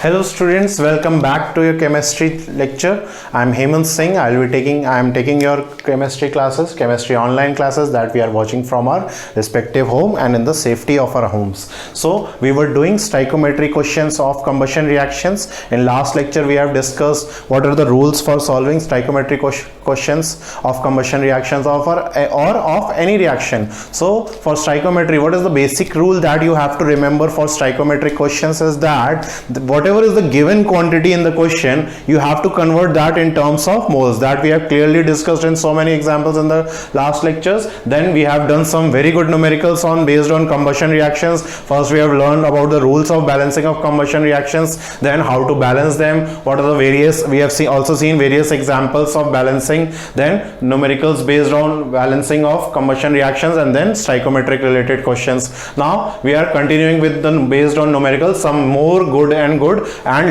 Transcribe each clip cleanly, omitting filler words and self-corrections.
Hello students, welcome back to your chemistry lecture. I am Hemant Singh. I am taking your chemistry classes, chemistry online classes that we are watching from our respective home and in the safety of our homes. So we were doing stoichiometry questions of combustion reactions. In last lecture we have discussed what are the rules for solving stoichiometry questions of combustion reactions or of any reaction. So for stoichiometry, what is the basic rule that you have to remember for stoichiometric questions is that whatever is the given quantity in the question, you have to convert that in terms of moles. That we have clearly discussed in so many examples in the last lectures. Then we have done some very good numericals based on combustion reactions. First we have learned about the rules of balancing of combustion reactions, then how to balance them, what are the various, we have also seen various examples of balancing, then numericals based on balancing of combustion reactions, and then stoichiometric related questions. Now we are continuing with the based on numericals, some more good and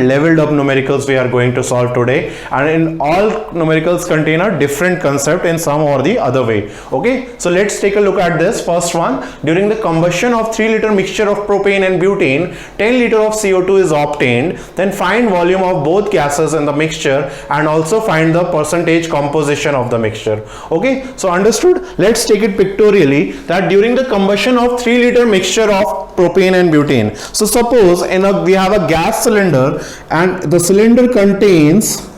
leveled up numericals we are going to solve today, and in all numericals contain a different concept in some or the other way. Okay, so let's take a look at this first one. During the combustion of 3 liter mixture of propane and butane, 10 liter of CO2 is obtained. Then find volume of both gases in the mixture and also find the percentage composition of the mixture. Okay, so understood. Let's take it pictorially, that during the combustion of 3 liter mixture of propane and butane, so suppose we have a gas cylinder and the cylinder contains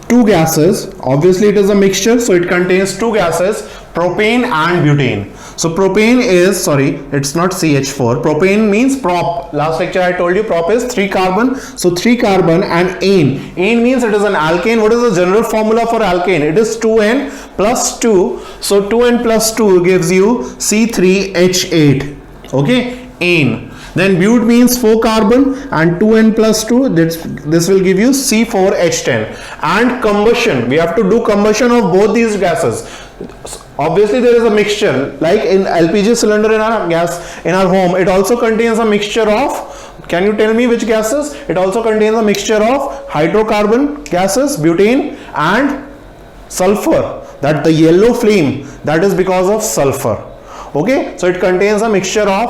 two gases. Obviously it is a mixture, so it contains two gases, propane and butane. So propane is, sorry, it's not CH4. Propane means prop. Last lecture I told you prop is 3 carbon. So 3 carbon and ane. Ane means it is an alkane. What is the general formula for alkane? It is 2n plus 2. So 2n plus 2 gives you C3H8. Okay, ane. Then but means 4 carbon and 2n plus 2, this will give you C4H10. And combustion, we have to do combustion of both these gases. Obviously there is a mixture, like in LPG cylinder in our home, it also contains a mixture of, can you tell me which gases? It also contains a mixture of hydrocarbon gases, butane and sulfur. That the yellow flame, that is because of sulfur. Okay, so it contains a mixture of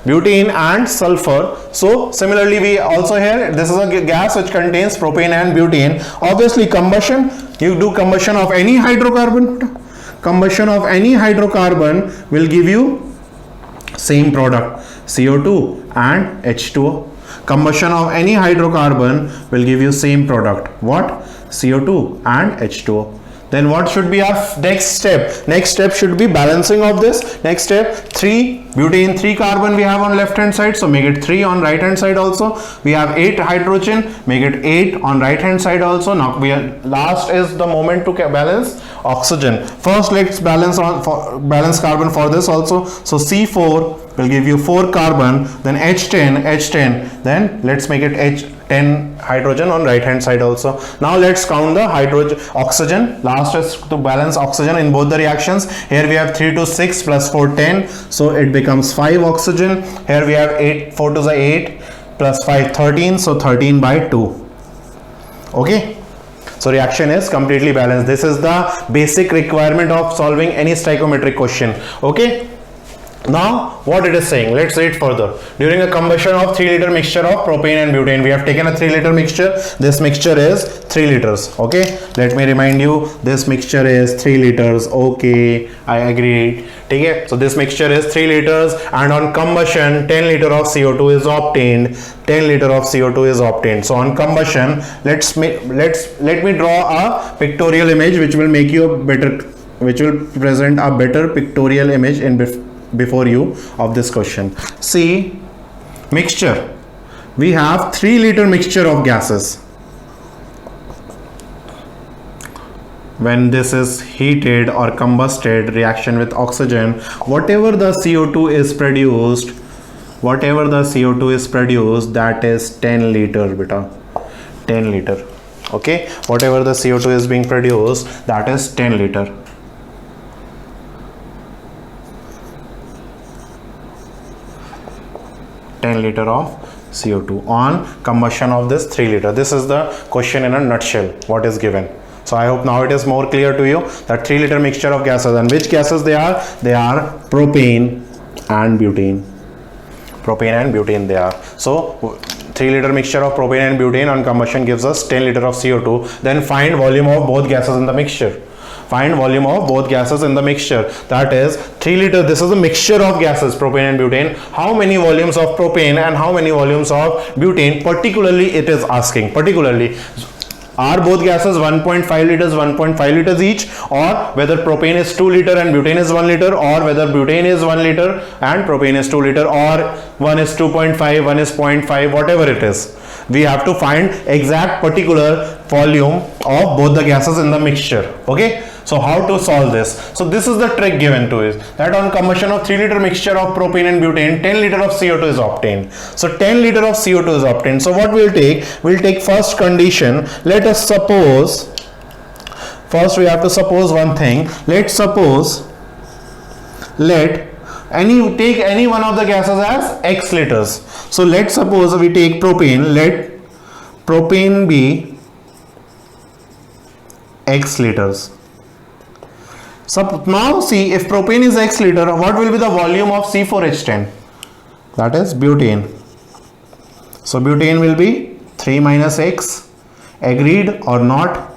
butane and sulfur. So similarly we also here, this is a gas which contains propane and butane. Obviously combustion, you do combustion of any hydrocarbon. Combustion of any hydrocarbon will give you same product, CO2 and H2O. Combustion of any hydrocarbon will give you same product, what? CO2 and H2O. Then what should be our next step? Next step should be balancing of this. Next step, 3 butane, 3 carbon we have on left hand side, so make it 3 on right hand side also. We have 8 hydrogen, make it 8 on right hand side also. Now last is the moment to balance oxygen. First let's balance carbon for this also. So C4 will give you 4 carbon, then H10, then let's make it H10 hydrogen on right hand side also. Now let's count the oxygen. Last is to balance oxygen in both the reactions. Here we have 3 to 6 plus 4 10, so it becomes 5 oxygen. Here we have 8, 4 to the 8 plus 5 13, so 13 by 2. Okay, so reaction is completely balanced. This is the basic requirement of solving any stoichiometric question. Okay, now what it is saying, let's read further. During a combustion of 3 liter mixture of propane and butane, we have taken a 3 liter mixture. This mixture is 3 liters. Okay, let me remind you, this mixture is 3 liters. Okay, I agree. Okay, so this mixture is 3 liters, and on combustion 10 liter of CO2 is obtained. 10 liter of CO2 is obtained. So on combustion, let me draw a pictorial image which will make you which will present a better pictorial image before you of this question. See, mixture, we have 3 liter mixture of gases. When this is heated or combusted, reaction with oxygen, whatever the CO2 is produced, that is 10 liter beta, 10 liter. Okay, whatever the CO2 is being produced, that is 10 liter. Of CO2 on combustion of this 3 liter. This is the question in a nutshell, what is given. So I hope now it is more clear to you that 3 liter mixture of gases, and which gases they are? They are propane and butane. propane and butane they are. So 3 liter mixture of propane and butane on combustion gives us 10 liter of CO2. Then find volume of both gases in the mixture. Find volume of both gases in the mixture. That is 3 liter. This is a mixture of gases, propane and butane. How many volumes of propane and how many volumes of butane particularly it is asking. Particularly, are both gases 1.5 liters, 1.5 liters each, or whether propane is 2 liter and butane is 1 liter, or whether butane is 1 liter and propane is 2 liter, or one is 2.5, one is 0.5, whatever it is. We have to find exact particular volume of both the gases in the mixture. Okay. So how to solve this? So this is the trick given to us, that on combustion of 3 liter mixture of propane and butane, 10 liter of CO2 is obtained. So 10 liter of CO2 is obtained. So what we'll take first condition. Let us suppose, first we have to suppose one thing. Let's suppose, take any one of the gases as X liters. So let's suppose we take propane, let propane be X liters. So now see, if propane is X liter, what will be the volume of C4H10? That is butane. So butane will be 3 minus X. Agreed or not?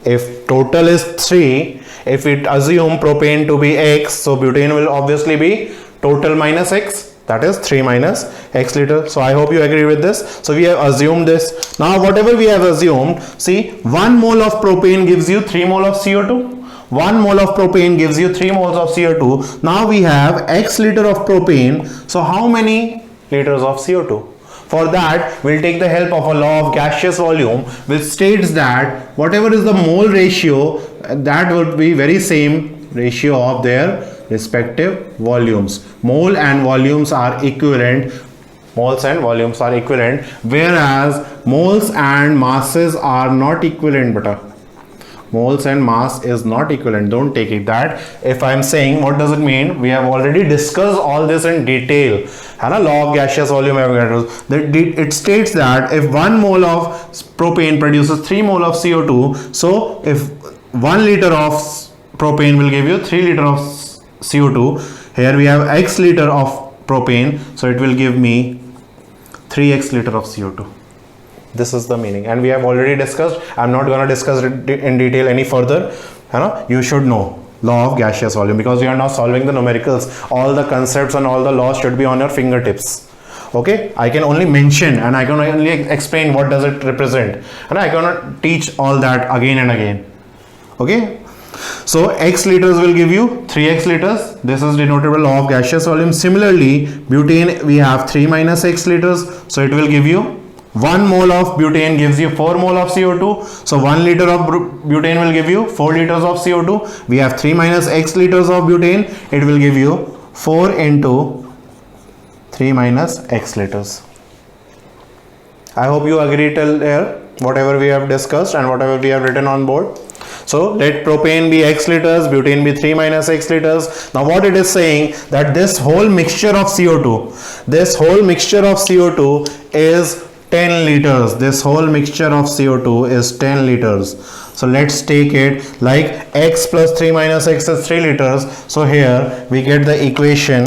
If total is 3, if it assume propane to be X, so butane will obviously be total minus X. That is 3 minus X liter. So I hope you agree with this. So we have assumed this. Now whatever we have assumed, see, 1 mole of propane gives you 3 mole of CO2. 1 mole of propane gives you 3 moles of CO2. Now we have X liter of propane. So how many liters of CO2? For that, we'll take the help of a law of gaseous volume, which states that whatever is the mole ratio, that would be very same ratio of their respective volumes. Mole and volumes are equivalent. Moles and volumes are equivalent, whereas moles and masses are not equivalent. But moles and mass is not equivalent. Don't take it that. If I am saying, what does it mean? We have already discussed all this in detail. Law of gaseous volume. It states that if 1 mole of propane produces 3 mole of CO2, so if 1 liter of propane will give you 3 liter of CO2. Here we have X liter of propane, so it will give me 3x liter of CO2. This is the meaning, and we have already discussed. I'm not going to discuss it in detail any further. You should know law of gaseous volume, because we are now solving the numericals. All the concepts and all the laws should be on your fingertips. Okay, I can only mention and I can only explain what does it represent, and I cannot teach all that again and again. Okay. So X liters will give you 3x liters. This is denoted by law of gaseous volume. Similarly, butane, we have 3 minus X liters. So it will give you 1 mole of butane gives you 4 mole of CO2. So 1 liter of butane will give you 4 liters of CO2. We have 3 minus X liters of butane. It will give you 4 into 3 minus X liters. I hope you agree till here, whatever we have discussed and whatever we have written on board. So let propane be X liters, butane be 3 minus X liters. Now what it is saying, that this whole mixture of CO2, is 10 liters. This whole mixture of CO2 is 10 liters. So let's take it like X plus 3 minus X is 3 liters. So here we get the equation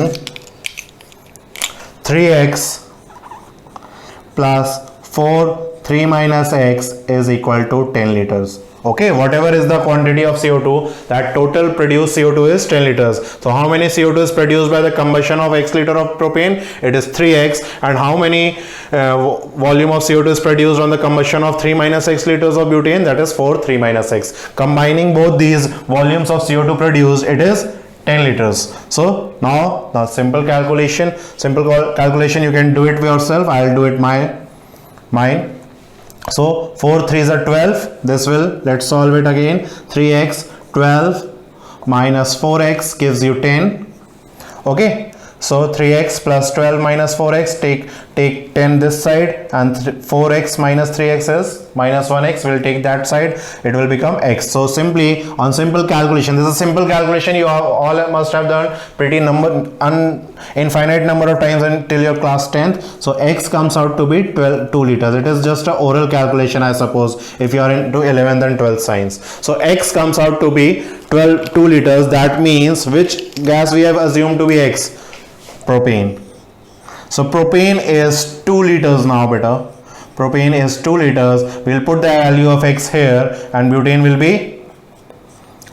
3x plus 3 minus X is equal to 10 liters. Okay, whatever is the quantity of CO2, that total produced CO2 is 10 liters. So how many CO2 is produced by the combustion of X liter of propane? It is 3x. And how many volume of CO2 is produced on the combustion of 3 minus X liters of butane? That is 3 minus X. Combining both these volumes of CO2 produced, it is 10 liters. So now the simple calculation, you can do it yourself. I will do it mine. So 4 3s are 12. This will, let's solve it again. 3x 12 minus 4x gives you 10. Okay, so 3x plus 12 minus 4x, take 10 this side, and 4x minus 3x is minus 1x. We'll take that side, it will become x. So simply on simple calculation, this is a simple calculation you all must have done pretty infinite number of times until your class 10th. So x comes out to be 2 liters. It is just a oral calculation, I suppose, if you are into 11th and 12th science. So x comes out to be 2 liters. That means which gas we have assumed to be x? propane. So propane is 2 liters now, beta. Propane is 2 liters. We'll put the value of X here, and butane will be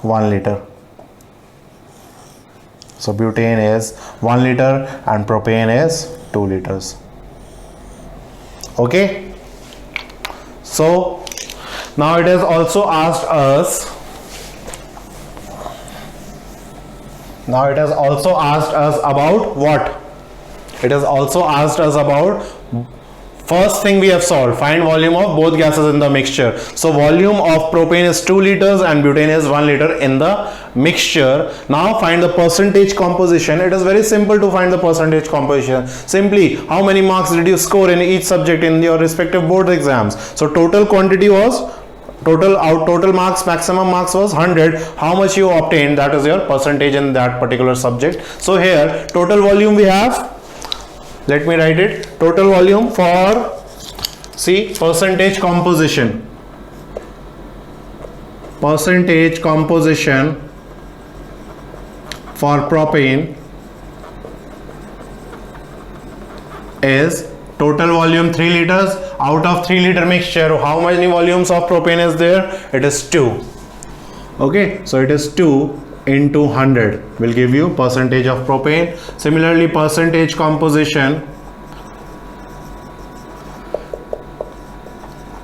1 liter. So butane is 1 liter and propane is 2 liters. Okay. So now it has also asked us. Now it has also asked us about what? It has also asked us about first thing we have solved, find volume of both gases in the mixture. So volume of propane is 2 liters and butane is 1 liter in the mixture. Now find the percentage composition. It is very simple to find the percentage composition. Simply, how many marks did you score in each subject in your respective board exams? So total quantity was total marks, maximum marks was 100. How much you obtained, that is your percentage in that particular subject. So here total volume we have, let me write it, total volume for, see, percentage composition for propane is total volume 3 liters. Out of 3 liter mixture, how many volumes of propane is there? It is 2. Okay, so it is 2 into 100 will give you percentage of propane. Similarly, percentage composition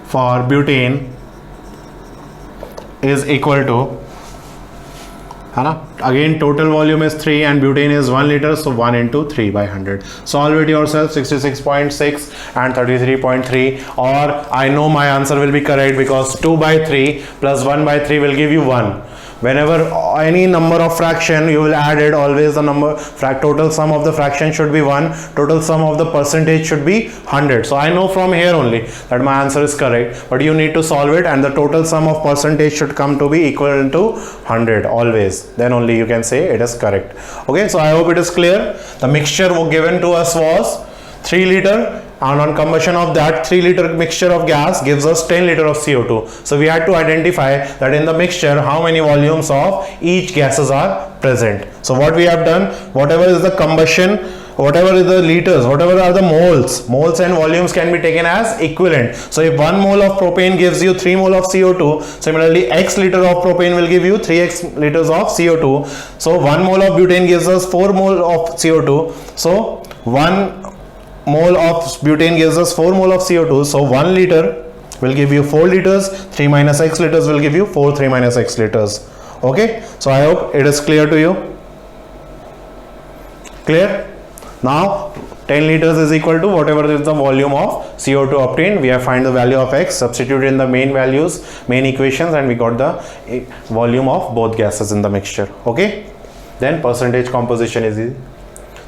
for butane is equal to, again total volume is 3 and butane is 1 liter, so 1 into 3 by 100. Solve it yourself. 66.6 and 33.3, or I know my answer will be correct because 2 by 3 plus 1 by 3 will give you 1. Whenever any number of fraction you will add it, always the number total sum of the fraction should be 1, total sum of the percentage should be 100. So I know from here only that my answer is correct, but you need to solve it and the total sum of percentage should come to be equal to 100 always, then only you can say it is correct. Okay, so I hope it is clear. The mixture given to us was 3 liter, and on combustion of that 3 liter mixture of gas gives us 10 liter of CO2. So we had to identify that in the mixture how many volumes of each gases are present. So what we have done, whatever is the combustion, whatever is the liters, whatever are the moles and volumes can be taken as equivalent. So if 1 mole of propane gives you 3 mole of CO2, similarly X liter of propane will give you 3x liters of CO2. So 1 mole of butane gives us 4 mole of CO2. So 1 mole of butane gives us 4 mole of CO2. So 1 liter will give you 4 liters, 3 minus x liters will give you 4 3 minus x liters. Okay, so I hope it is clear to you. Clear? Now 10 liters is equal to whatever is the volume of CO2 obtained. We have find the value of X, substitute in the main values, main equations, and we got the volume of both gases in the mixture. Okay, then percentage composition is easy.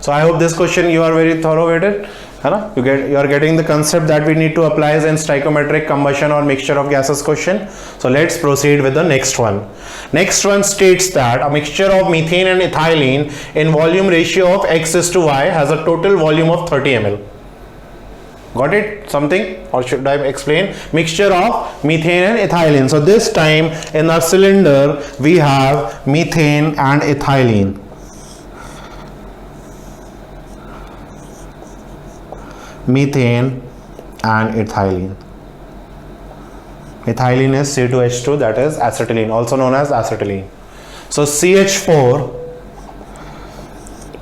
So I hope this question you are very thorough with it. You are getting the concept that we need to apply in stoichiometric combustion or mixture of gases question. So let's proceed with the next one. Next one states that a mixture of methane and ethylene in volume ratio of X is to Y has a total volume of 30 ml. Got it? Something? Or should I explain? Mixture of methane and ethylene. So this time in our cylinder we have methane and ethylene. Methane and ethylene. Ethylene is C2H2, that is acetylene, also known as acetylene. So CH4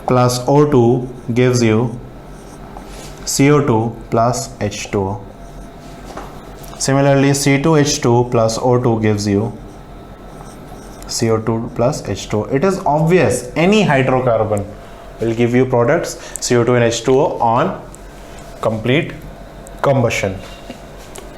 plus O2 gives you CO2 plus H2O. Similarly, C2H2 plus O2 gives you CO2 plus H2O. It is obvious any hydrocarbon will give you products CO2 and H2O on complete combustion.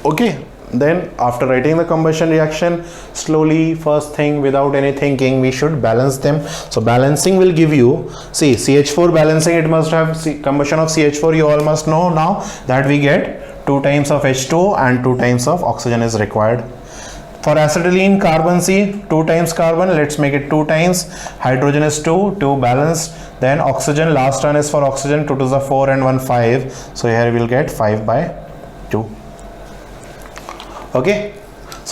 Okay, then after writing the combustion reaction, slowly, first thing, without any thinking, we should balance them. So balancing will give you, see, CH4 balancing, it must have combustion of CH4, you all must know now that we get 2 times of H2O and 2 times of oxygen is required. For acetylene, carbon C, 2 times carbon, let's make it 2 times, hydrogen is 2 balanced, then oxygen, last one is for oxygen, 2 to the 4 and 1 5, so here we will get 5 by 2. Okay,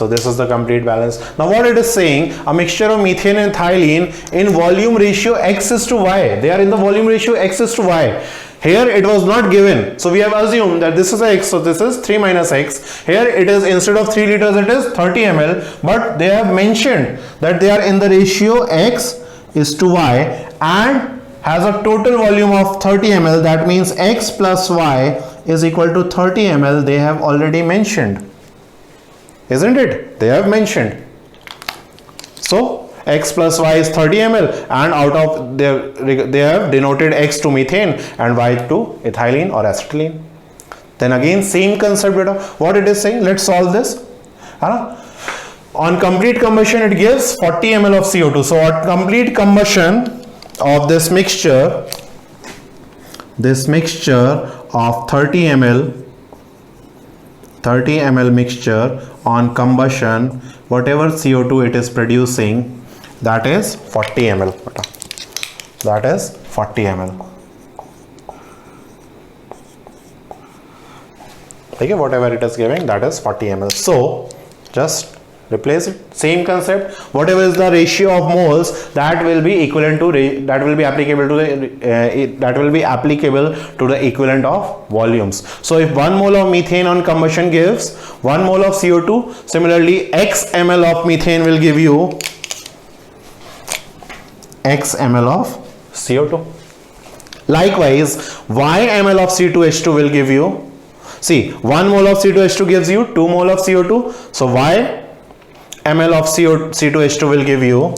So this is the complete balance. Now what it is saying, a mixture of methane and ethylene in volume ratio x is to y. They are in the volume ratio x is to y. Here it was not given, so we have assumed that this is x, so this is 3 minus x. Here it is, instead of 3 liters it is 30 ml, but they have mentioned that they are in the ratio x is to y and has a total volume of 30 ml. That means x plus y is equal to 30 ml. They have already mentioned, isn't it? They have mentioned. So x plus y is 30 ml, and out of they have denoted x to methane and y to ethylene or acetylene. Then again same concept, beta. What it is saying, let's solve this. On complete combustion it gives 40 ml of CO2. So on complete combustion of this mixture of 30 ml mixture on combustion, whatever CO2 it is producing, that is 40 ml. That is 40 ml. Okay, whatever it is giving, that is 40 ml. So just replace it. Same concept. Whatever is the ratio of moles, that will be equivalent to that will be applicable to the equivalent of volumes. So if 1 mole of methane on combustion gives 1 mole of CO2, similarly x ml of methane will give you x ml of CO2. Likewise, y ml of C2H2 will give you, see, 1 mole of C2H2 gives you 2 mole of CO2. So y ml of C2H2 will give you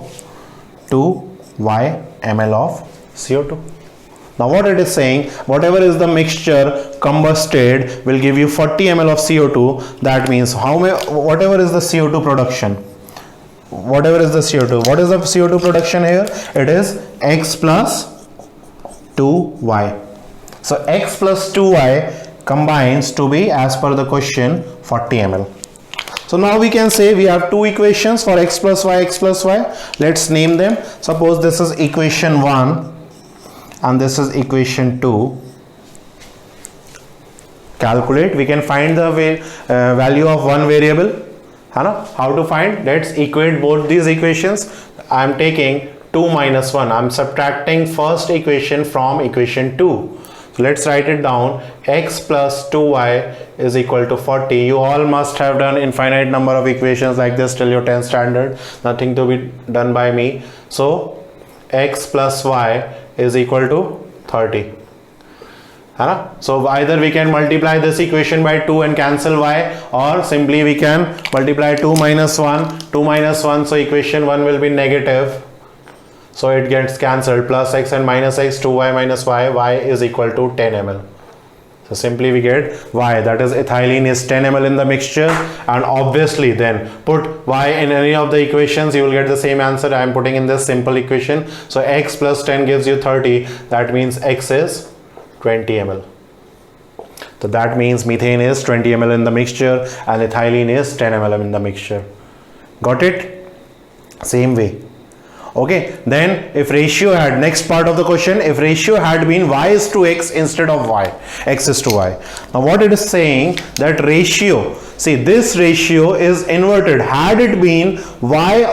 2 y ml of CO2. Now what it is saying, whatever is the mixture combusted will give you 40 ml of CO2. That means whatever is the CO2 production, whatever is the CO2, what is the CO2 production here? It is x plus 2y. So x plus 2y combines to be, as per the question, 40 ml. So now we can say we have two equations for x plus y, x plus y. Let's name them. Suppose this is equation 1 and this is equation 2. Calculate. We can find the value of one variable. How to find? Let's equate both these equations. I am taking 2 minus 1. I am subtracting first equation from equation 2. So let's write it down. X plus 2y is equal to 40. You all must have done infinite number of equations like this till your 10th standard. Nothing to be done by me. So x plus y is equal to 30. So either we can multiply this equation by 2 and cancel y, or simply we can multiply 2 minus 1. So equation 1 will be negative. So it gets cancelled, plus x and minus x, 2y minus y is equal to 10 ml. So simply we get y, that is ethylene is 10 ml in the mixture, and obviously then put y in any of the equations, you will get the same answer. I am putting in this simple equation. So x plus 10 gives you 30. That means x is 20 ml. So that means methane is 20 ml in the mixture and ethylene is 10 ml in the mixture. Got it? Same way. Okay, then if ratio had, next part of the question, if ratio had been y is to x instead of y, x is to y. Now what it is saying, that ratio, see this ratio is inverted. Had it been y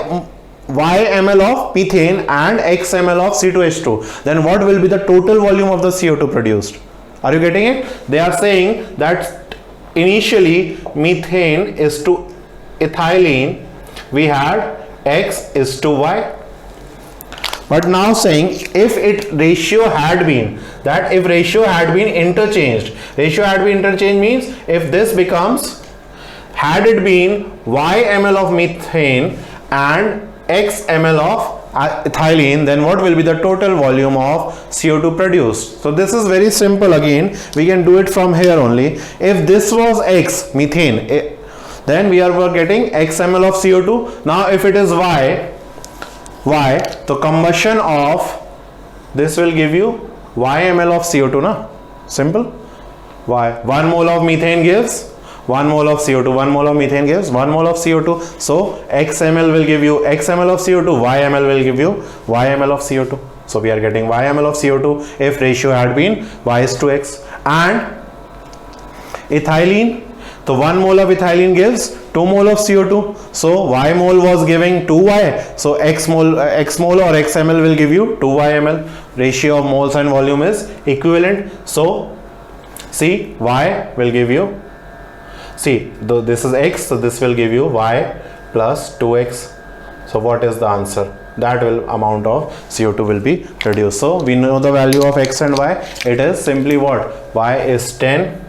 ml of methane and x ml of C2H2, then what will be the total volume of the CO2 produced? Are you getting it? They are saying that initially methane is to ethylene, we had x is to y. But now saying if ratio had been interchanged, means if this becomes, had it been y ml of methane and x ml of ethylene, then what will be the total volume of CO2 produced? So this is very simple. Again, we can do it from here only. If this was x, methane, then we are getting x ml of CO2. Now if it is y, the combustion of this will give you y ml of CO2, na? Simple. Y, 1 mole of methane gives 1 mole of CO2, 1 mole of methane gives 1 mole of CO2. So x ml will give you x ml of CO2, y ml will give you y ml of CO2. So we are getting y ml of CO2 if ratio had been y is to x. And ethylene, so 1 mole of ethylene gives 2 mole of CO2. So Y mole was giving 2Y. So X mole or X ml will give you 2Y ml. Ratio of moles and volume is equivalent. So see, Y will give you, see, though this is X, so this will give you Y plus 2X. So what is the answer? That will amount of CO2 will be reduced. So we know the value of X and Y. It is simply what? Y is 10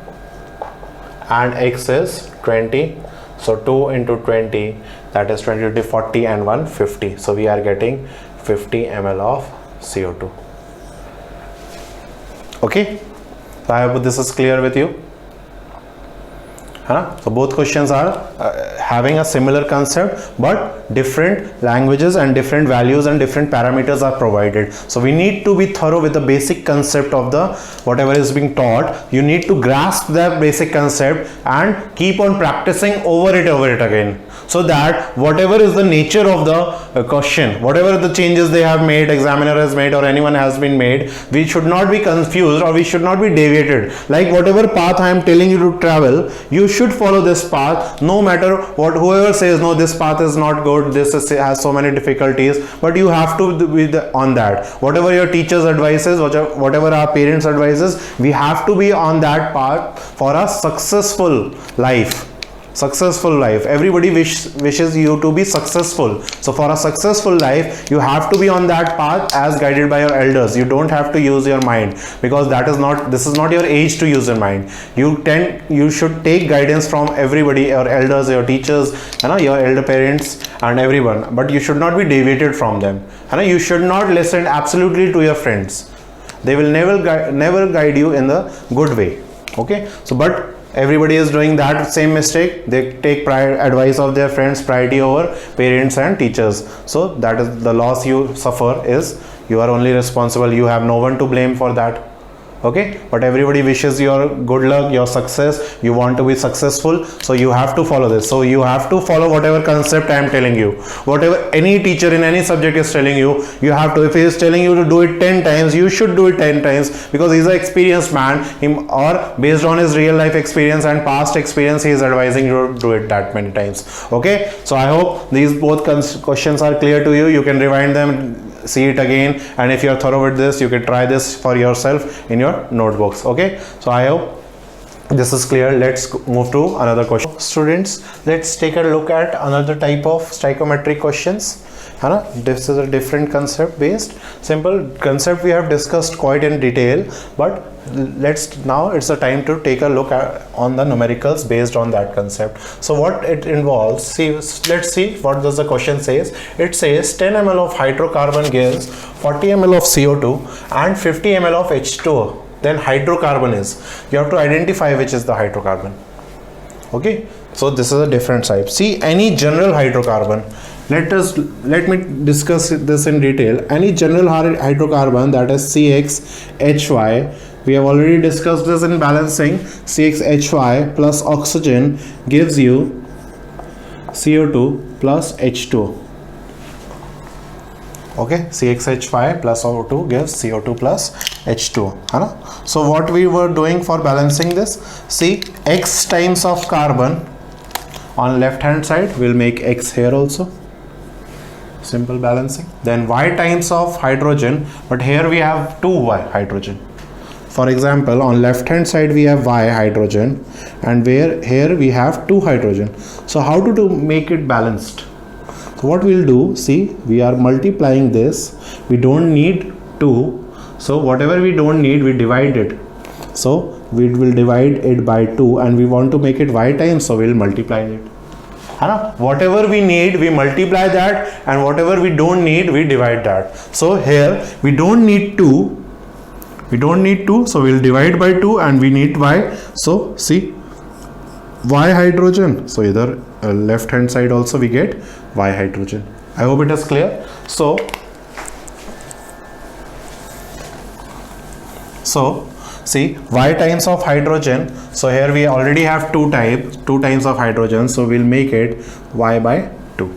and X is 20. So 2 into 20, that is 20 to 40 and 1 50. So we are getting 50 ml of CO2. Okay. So I hope this is clear with you. So both questions are having a similar concept, but different languages and different values and different parameters are provided. So we need to be thorough with the basic concept of the whatever is being taught. You need to grasp that basic concept and keep on practicing over it again, so that whatever is the nature of the question, whatever the changes they have made, examiner has made or anyone has been made, we should not be confused or we should not be deviated. Like whatever path I am telling you to travel, you should follow this path, no matter what whoever says no, this path is not good, this has so many difficulties, but you have to be on that. Whatever your teacher's advices, whatever our parents advices, we have to be on that path for a successful life. Everybody wishes you to be successful. So for a successful life, you have to be on that path as guided by your elders. You don't have to use your mind, because this is not your age to use your mind. You should take guidance from everybody, your elders, your teachers, your elder parents and everyone, but you should not be deviated from them. You should not listen absolutely to your friends. They will never guide you in the good way. Okay, so but everybody is doing that same mistake. They take advice of their friends priority over parents and teachers. So that is the loss you suffer. Is you are only responsible. You have no one to blame for that. Okay, but everybody wishes your good luck, your success. You want to be successful, so you have to follow this. So you have to follow whatever concept I am telling you. Whatever any teacher in any subject is telling you, you have to. If he is telling you to do it 10 times, you should do it 10 times, because he is an experienced man, or based on his real life experience and past experience, he is advising you to do it that many times. Okay, so I hope these both questions are clear to you. You can rewind them, see it again, and if you are thorough with this, you can try this for yourself in your notebooks. Okay, so I hope this is clear. Let's move to another question. Students, let's take a look at another type of stoichiometric questions. This is a different concept based. Simple concept we have discussed quite in detail, but now it's the time to take a look on the numericals based on that concept. So what it involves, let's see what does the question says. It says 10 ml of hydrocarbon gives 40 ml of CO2 and 50 ml of H2O. Then hydrocarbon is, you have to identify which is the hydrocarbon. Okay, so this is a different type. See, any general hydrocarbon, let me discuss this in detail. Any general hydrocarbon, that is CXHY, we have already discussed this in balancing. CXHY plus oxygen gives you CO2 plus H2O. Okay, CXHY plus O2 gives CO2 plus H2O. So what we were doing for balancing this, see, X times of carbon on left hand side, will make X here also. Simple balancing. Then Y times of hydrogen, but here we have 2Y hydrogen. For example, on left hand side we have Y hydrogen, and here we have 2 hydrogen. So how to make it balanced? So what we'll do, see, we are multiplying this. We don't need 2. So whatever we don't need, we divide it. So we will divide it by 2, and we want to make it Y times, so we'll multiply it. Whatever we need, we multiply that, and whatever we don't need, we divide that. So here we don't need 2. So we'll divide by 2, and we need Y. So see, Y hydrogen. So either left hand side also we get Y hydrogen. I hope it is clear. So see, Y times of hydrogen. So here we already have 2 times of hydrogen. So we'll make it Y by 2.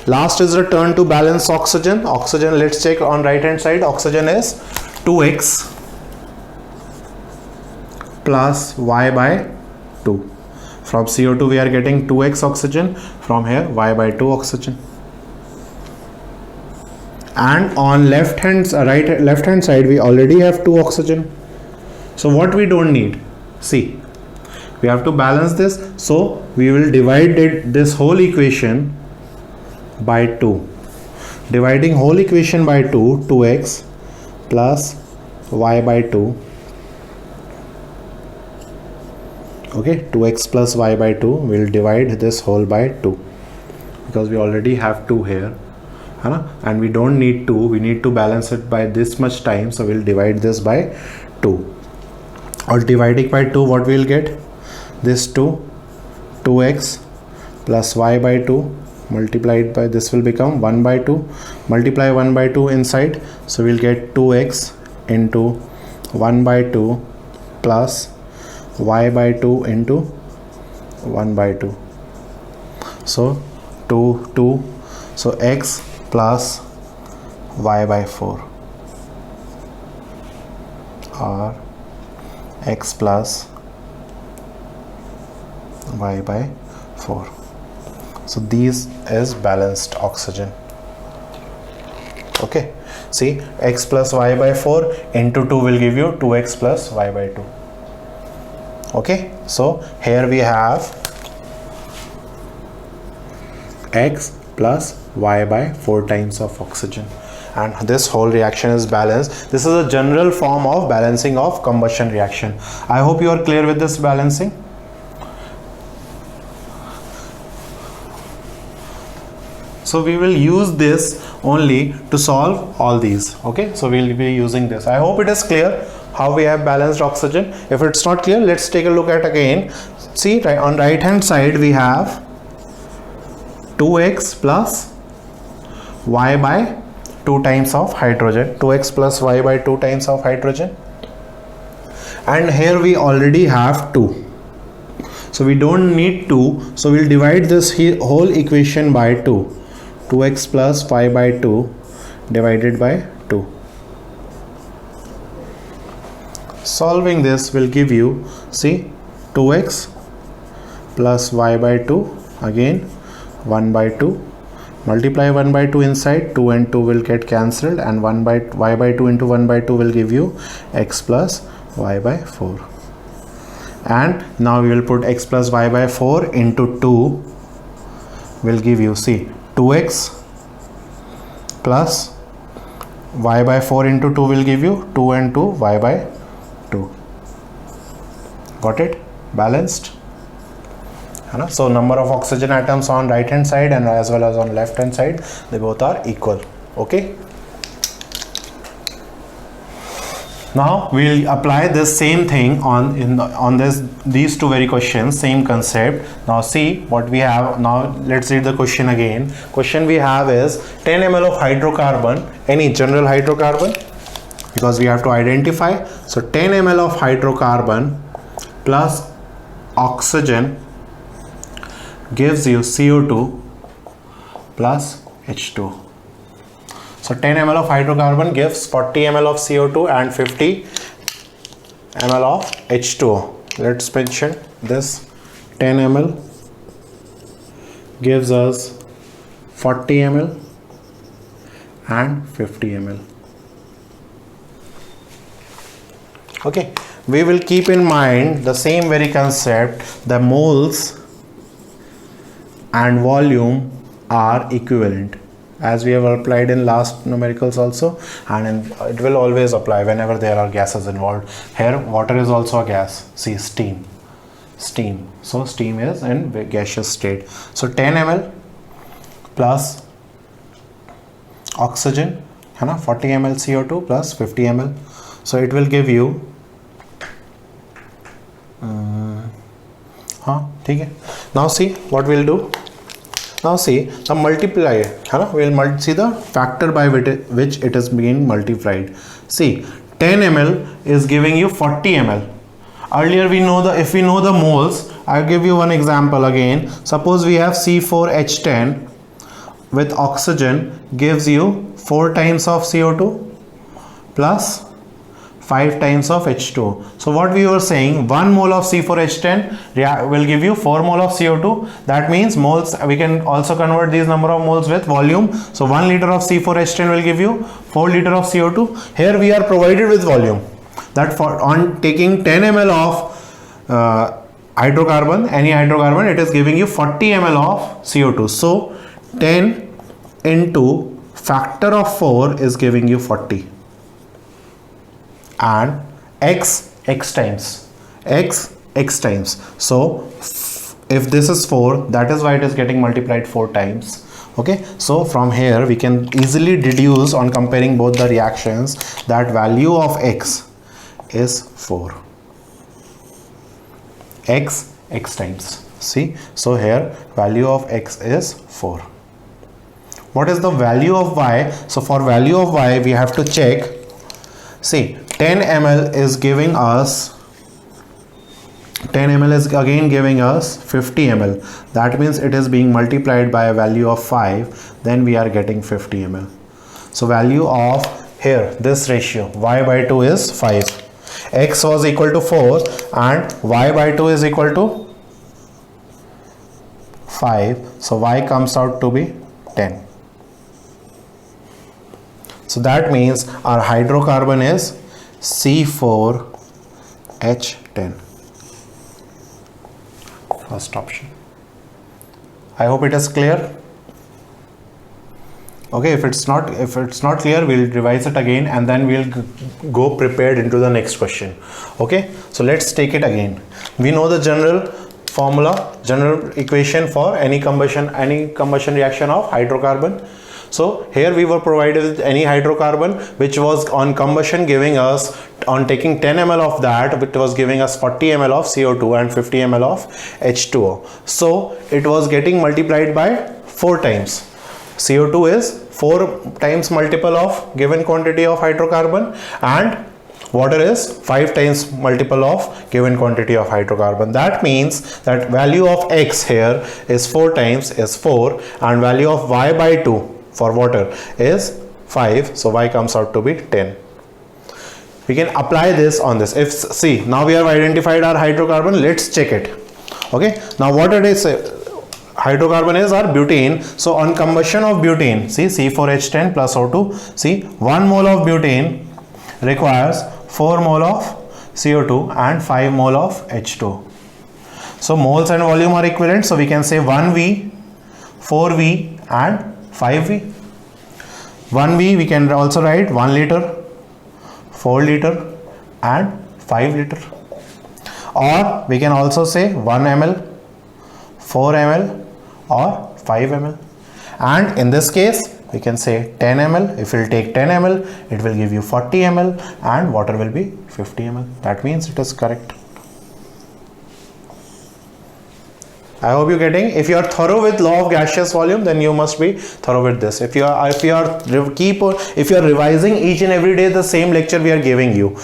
Last is return to balance oxygen. Oxygen, let's check on right hand side. Oxygen is 2x plus Y by 2. From CO2 we are getting 2x oxygen, from here y by 2 oxygen. And on left hand side we already have 2 oxygen. So what we don't need, see, we have to balance this, so we will divide this whole equation by 2. Dividing whole equation by 2, 2x plus y by 2. Okay, 2x plus y by 2, we'll divide this whole by 2 because we already have 2 here, and we don't need 2, we need to balance it by this much time, so we'll divide this by 2. Or dividing by 2, what we'll get? This 2x plus y by 2 multiplied by, this will become 1 by 2, multiply 1 by 2 inside, so we'll get 2x into 1 by 2 plus y by 2 into 1 by 2. So 2, so x plus y by 4 or x plus y by 4. So this is balanced oxygen. Okay, see, x plus y by 4 into 2 will give you 2x plus y by 2. Okay, so here we have x plus y by 4 times of oxygen, and this whole reaction is balanced. This is a general form of balancing of combustion reaction. I hope you are clear with this balancing. So we will use this only to solve all these. Okay, so we'll be using this. I hope it is clear how we have balanced oxygen. If it's not clear, let's take a look at again. See, on right hand side we have 2x plus y by 2 times of hydrogen, 2x plus y by 2 times of hydrogen, and here we already have 2, so we don't need 2, so we'll divide this whole equation by 2, 2x plus y by 2 divided by 2. Solving this will give you, see, 2x plus y by 2, again 1 by 2, multiply 1 by 2 inside, 2 and 2 will get cancelled, and y by 2 into 1 by 2 will give you x plus y by 4. And now we will put x plus y by 4 into 2 will give you, see, 2x plus y by 4 into 2 will give you 2 and 2 y by 2. Got it? Balanced. So number of oxygen atoms on right hand side and as well as on left hand side, they both are equal. Okay, now we'll apply this same thing on these two very questions, same concept. Now see what we have. Now let's read the question again. Question we have is 10 ml of hydrocarbon, any general hydrocarbon, because we have to identify. So 10 ml of hydrocarbon plus oxygen gives you CO2 plus H2. So 10 ml of hydrocarbon gives 40 ml of CO2 and 50 ml of H2O. Let's mention this. 10 ml gives us 40 ml and 50 ml. Okay, we will keep in mind the same very concept. The moles and volume are equivalent, as we have applied in last numericals also, and it will always apply whenever there are gases involved. Here water is also a gas. See, steam. So steam is in gaseous state. So 10 ml plus oxygen, 40 ml CO2 plus 50 ml. So it will give you now see what we'll do. Now see the multiplier, we'll see the factor by which it is being multiplied. See, 10 ml is giving you 40 ml. Earlier we know if we know the moles, I'll give you one example again. Suppose we have C4H10 with oxygen gives you 4 times of CO2 plus 5 times of H2O. So what we were saying, 1 mole of C4H10 will give you 4 mole of CO2. That means moles, we can also convert these number of moles with volume. So 1 liter of C4H10 will give you 4 liter of CO2. Here we are provided with volume. That for on taking 10 ml of hydrocarbon, any hydrocarbon, it is giving you 40 ml of CO2. So 10 into factor of 4 is giving you 40, and x times. So if this is 4, that is why it is getting multiplied 4 times. Okay, so from here we can easily deduce, on comparing both the reactions, that value of x is 4. X times. See, so here value of x is 4. What is the value of y? So for value of y we have to check. See, 10 ml is giving us, 10 ml is again giving us 50 ml. That means it is being multiplied by a value of 5, then we are getting 50 ml. So value of here, this ratio, y by 2 is 5. X was equal to 4 and y by 2 is equal to 5. So y comes out to be 10. So that means our hydrocarbon is C4H10. First option. I hope it is clear. Okay, if it's not clear, we'll revise it again and then we'll go prepared into the next question. Okay, so let's take it again. We know the general formula, general equation for any combustion reaction of hydrocarbon. So here we were provided with any hydrocarbon which was on combustion giving us, on taking 10 ml of that, it was giving us 40 ml of CO2 and 50 ml of H2O. So it was getting multiplied by 4 times. CO2 is 4 times multiple of given quantity of hydrocarbon, and water is 5 times multiple of given quantity of hydrocarbon. That means that value of x here is 4 times is 4, and value of y by 2 for water is 5. So y comes out to be 10. We can apply this on this. If see, now we have identified our hydrocarbon, let's check it. Okay, now what it is, hydrocarbon is our butane. So on combustion of butane, see, C4H10 plus O2, see, 1 mole of butane requires 4 mole of CO2 and 5 mole of H2O. So moles and volume are equivalent, so we can say 1V, 4V and 5V. 1V we can also write 1 liter, 4 liter and 5 liter. Or we can also say 1 ml, 4 ml or 5 ml. And in this case we can say 10 ml. If we'll take 10 ml, it will give you 40 ml and water will be 50 ml. That means it is correct. I hope you're getting. If you are thorough with law of gaseous volume, then you must be thorough with this. If you are revising each and every day the same lecture we are giving you,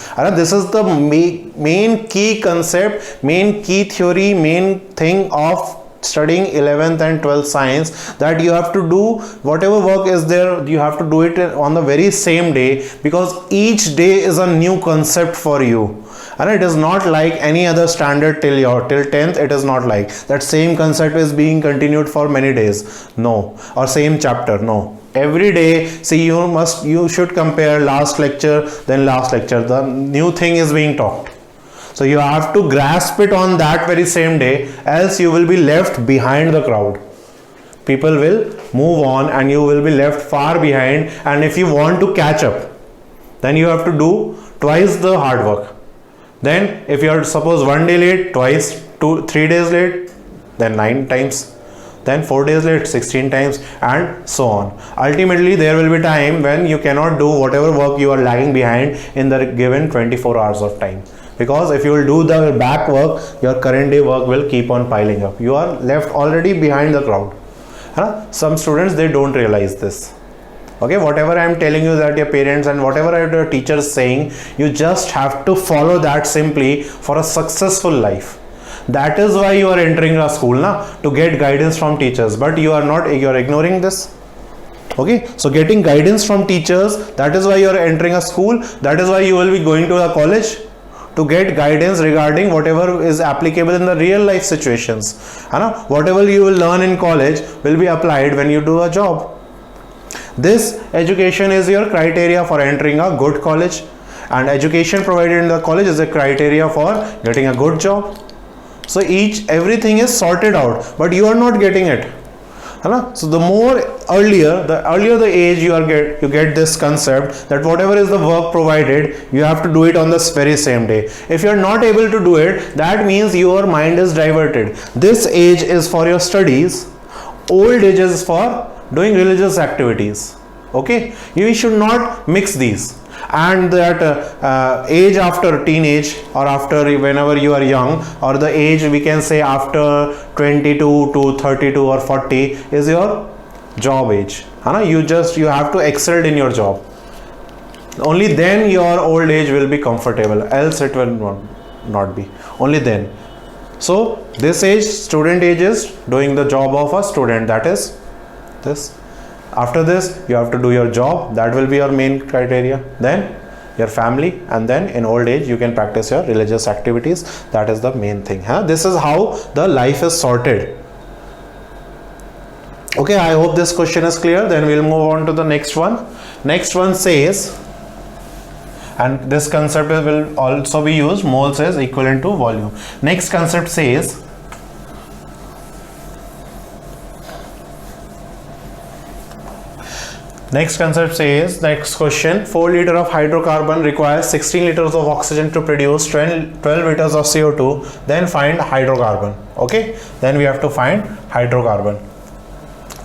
this is the main key concept, main key theory, main thing of studying 11th and 12th science, that you have to do whatever work is there, you have to do it on the very same day, because each day is a new concept for you. And it is not like any other standard till 10th. It is not like that same concept is being continued for many days, no, or same chapter, no. Every day, see, you should compare last lecture then last lecture, the new thing is being taught. So you have to grasp it on that very same day, else you will be left behind the crowd. People will move on and you will be left far behind, and if you want to catch up, then you have to do twice the hard work. Then if you are suppose 1 day late, twice, 3 days late, then 9 times, then 4 days late, 16 times, and so on. Ultimately there will be time when you cannot do whatever work you are lagging behind in the given 24 hours of time. Because if you will do the back work, your current day work will keep on piling up. You are left already behind the crowd. Some students, they don't realize this. Okay, whatever I am telling you that your parents and whatever your teacher is saying, you just have to follow that simply for a successful life. That is why you are entering a school, to get guidance from teachers, but you are not, you are ignoring this. Okay, so getting guidance from teachers, that is why you are entering a school, that is why you will be going to a college, to get guidance regarding whatever is applicable in the real life situations. Whatever you will learn in college will be applied when you do a job. This education is your criteria for entering a good college, and education provided in the college is a criteria for getting a good job. So everything is sorted out, but you are not getting it. So the earlier the age you get this concept that whatever is the work provided, you have to do it on this very same day. If you are not able to do it, that means your mind is diverted. This age is for your studies, old age is for doing religious activities. Okay, you should not mix these. And that age after teenage, or after whenever you are young, or the age we can say after 22 to 32 or 40 is your job age. You have to excel in your job. Only then your old age will be comfortable, else it will not be. Only then. So this age, student age, is doing the job of a student, that is this. After this, you have to do your job, that will be your main criteria, then your family, and then in old age you can practice your religious activities. That is the main thing. This is how the life is sorted. Okay, I hope this question is clear. Then we'll move on to the next one. Next one says, and this concept will also be used, moles is equivalent to volume. Next concept says, next question, 4 liters of hydrocarbon requires 16 liters of oxygen to produce 12 liters of CO2. Then find hydrocarbon. Okay, then we have to find hydrocarbon.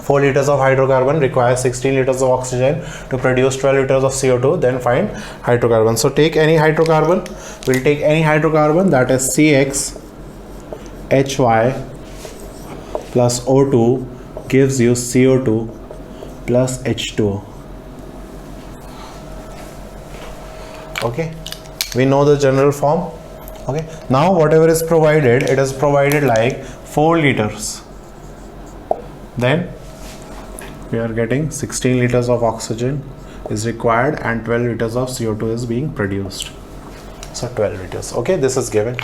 4 liters of hydrocarbon requires 16 liters of oxygen to produce 12 liters of CO2. Then find hydrocarbon. So take any hydrocarbon. We'll take any hydrocarbon, that is CxHy plus O2 gives you CO2 plus H2O. Okay, we know the general form. Okay, now whatever is provided, it is provided like 4 liters. Then we are getting 16 liters of oxygen is required and 12 liters of CO2 is being produced. So 12 liters. Okay, this is given.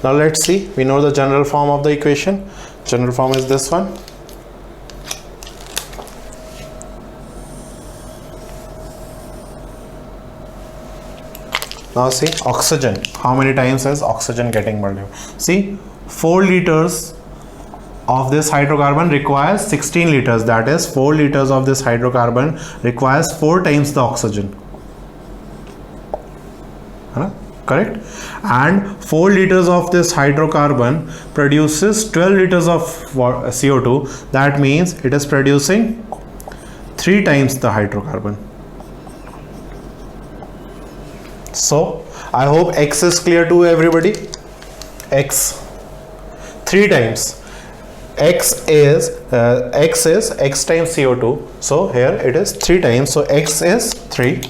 Now let's see. We know the general form of the equation. General form is this one. Now see, oxygen, how many times is oxygen getting multiplied? See, 4 liters of this hydrocarbon requires 16 liters, that is 4 liters of this hydrocarbon requires 4 times the oxygen. Correct? And 4 liters of this hydrocarbon produces 12 liters of CO2, that means it is producing 3 times the hydrocarbon. So I hope X is clear to everybody. X 3 times. X is X times CO2. So here it is 3 times. So X is 3.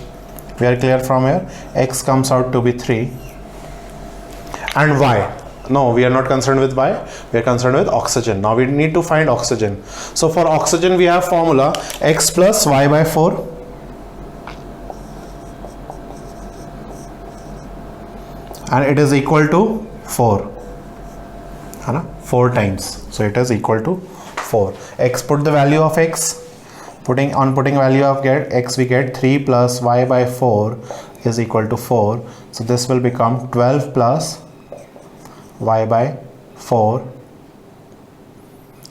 We are clear from here. X comes out to be 3. And Y. No, we are not concerned with Y. We are concerned with oxygen. Now we need to find oxygen. So for oxygen we have formula X plus Y by 4. And it is equal to 4. 4 times. So it is equal to 4. X, put the value of X. Putting value of X, we get 3 plus Y by 4 is equal to 4. So this will become 12 plus Y by 4.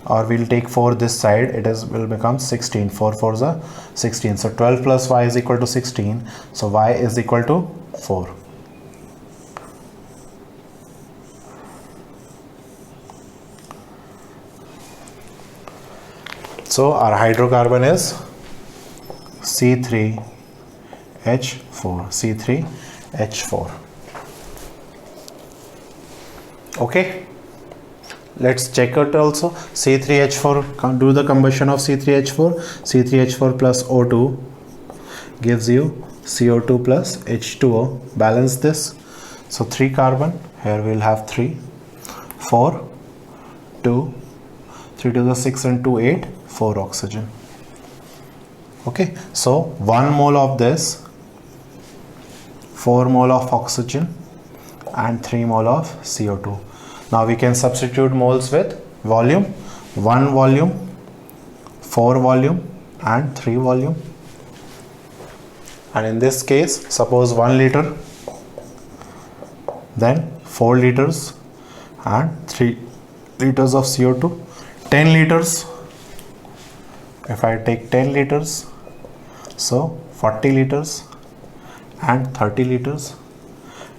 Or we'll take 4 this side. Will become 16. 4 4s are 16. So 12 plus Y is equal to 16. So Y is equal to 4. So our hydrocarbon is C3H4. C3H4. Okay. Let's check it also. C3H4, do the combustion of C3H4. C3H4 plus O2 gives you CO2 plus H2O. Balance this. So 3 carbon. Here we will have 3. 4. 2. 3 to the 6 and 2, 8. 4 oxygen. Okay, so 1 mole of this, 4 mole of oxygen and 3 mole of CO2. Now we can substitute moles with volume. 1 volume, 4 volume and 3 volume. And in this case, suppose 1 liter, then 4 liters and 3 liters of CO2. 10 liters, if I take 10 liters, so 40 liters and 30 liters,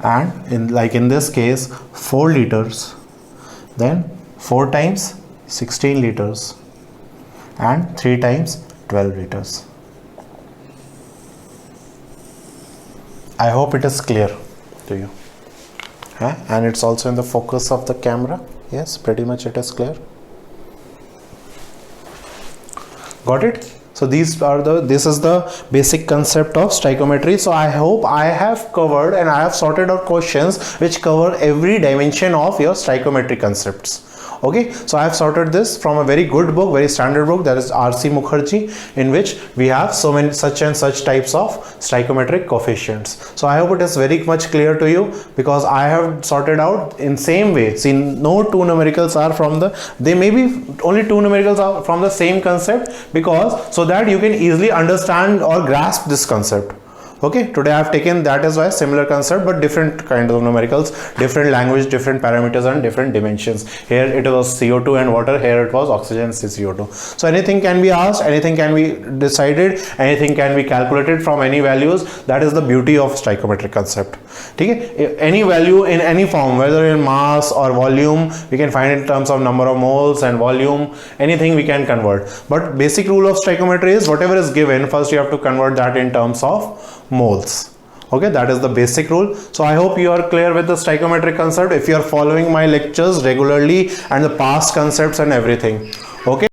and in this case 4 liters, then 4 times 16 liters and 3 times 12 liters. I hope it is clear to you. And it's also in the focus of the camera. Yes, pretty much it is clear. Got it? So this is the basic concept of stoichiometry. So I hope I have covered and I have sorted out questions which cover every dimension of your stoichiometry concepts. Okay, so I have sorted this from a very good book, very standard book, that is R.C. Mukherjee, in which we have so many such and such types of stoichiometric coefficients. So I hope it is very much clear to you, because I have sorted out in same way. See, no two numericals are from they may be only two numericals are from the same concept, because so that you can easily understand or grasp this concept. Okay, today I have taken, that is why, similar concept but different kind of numericals, different language, different parameters and different dimensions. Here it was CO2 and water, here it was oxygen and CO2. So anything can be asked, anything can be decided, anything can be calculated from any values. That is the beauty of stoichiometric concept. Okay, any value in any form, whether in mass or volume, we can find in terms of number of moles and volume, anything we can convert. But basic rule of stoichiometry is whatever is given, first you have to convert that in terms of moles. Okay, that is the basic rule. So I hope you are clear with the stoichiometric concept if you are following my lectures regularly and the past concepts and everything. Okay.